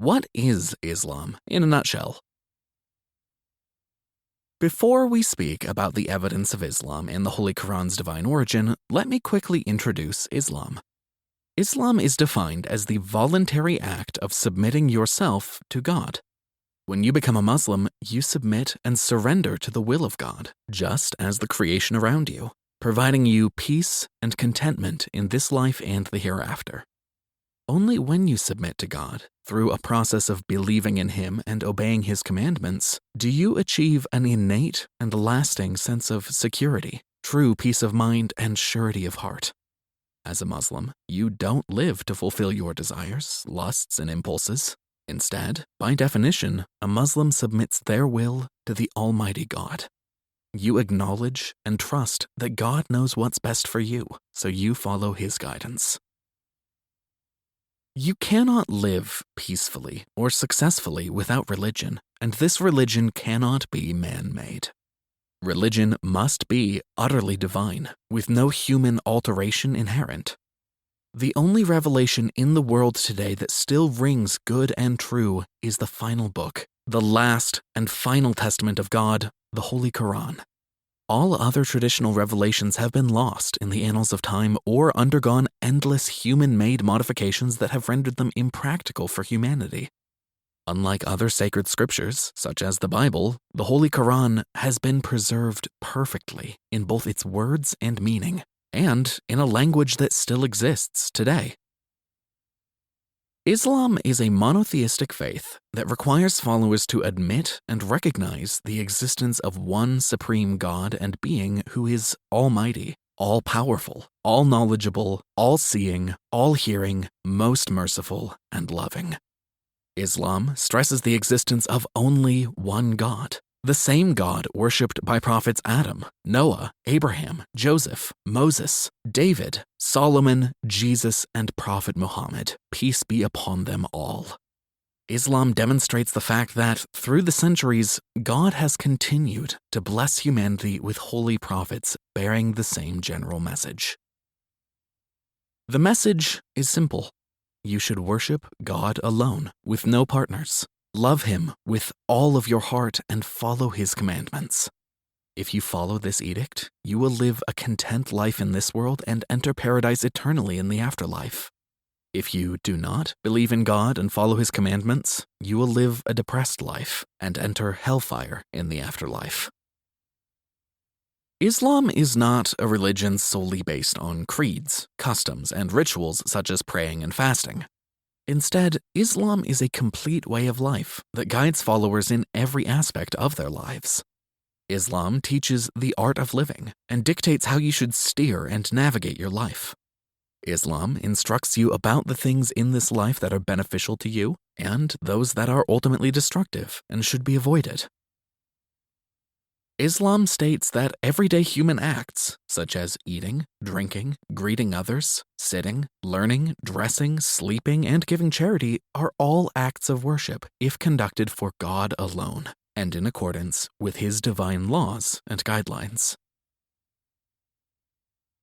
What is Islam in a nutshell? Before we speak about the evidence of Islam and the Holy Quran's divine origin, let me quickly introduce Islam. Islam is defined as the voluntary act of submitting yourself to God. When you become a Muslim, you submit and surrender to the will of God, just as the creation around you, providing you peace and contentment in this life and the hereafter. Only when you submit to God, through a process of believing in Him and obeying His commandments, do you achieve an innate and lasting sense of security, true peace of mind, and surety of heart. As a Muslim, you don't live to fulfill your desires, lusts, and impulses. Instead, by definition, a Muslim submits their will to the Almighty God. You acknowledge and trust that God knows what's best for you, so you follow His guidance. You cannot live peacefully or successfully without religion, and this religion cannot be man-made. Religion must be utterly divine, with no human alteration inherent. The only revelation in the world today that still rings good and true is the final book, the last and final testament of God, the Holy Quran. All other traditional revelations have been lost in the annals of time or undergone endless human-made modifications that have rendered them impractical for humanity. Unlike other sacred scriptures, such as the Bible, the Holy Quran has been preserved perfectly in both its words and meaning, and in a language that still exists today. Islam is a monotheistic faith that requires followers to admit and recognize the existence of one supreme God and being who is almighty, all-powerful, all-knowledgeable, all-seeing, all-hearing, most merciful, and loving. Islam stresses the existence of only one God, the same God worshipped by prophets Adam, Noah, Abraham, Joseph, Moses, David, Solomon, Jesus, and Prophet Muhammad, peace be upon them all. Islam demonstrates the fact that, through the centuries, God has continued to bless humanity with holy prophets bearing the same general message. The message is simple. You should worship God alone, with no partners. Love Him with all of your heart and follow His commandments. If you follow this edict, you will live a content life in this world and enter paradise eternally in the afterlife. If you do not believe in God and follow His commandments, you will live a depressed life and enter hellfire in the afterlife. Islam is not a religion solely based on creeds, customs, and rituals such as praying and fasting. Instead, Islam is a complete way of life that guides followers in every aspect of their lives. Islam teaches the art of living and dictates how you should steer and navigate your life. Islam instructs you about the things in this life that are beneficial to you and those that are ultimately destructive and should be avoided. Islam states that everyday human acts, such as eating, drinking, greeting others, sitting, learning, dressing, sleeping, and giving charity, are all acts of worship if conducted for God alone, and in accordance with His divine laws and guidelines.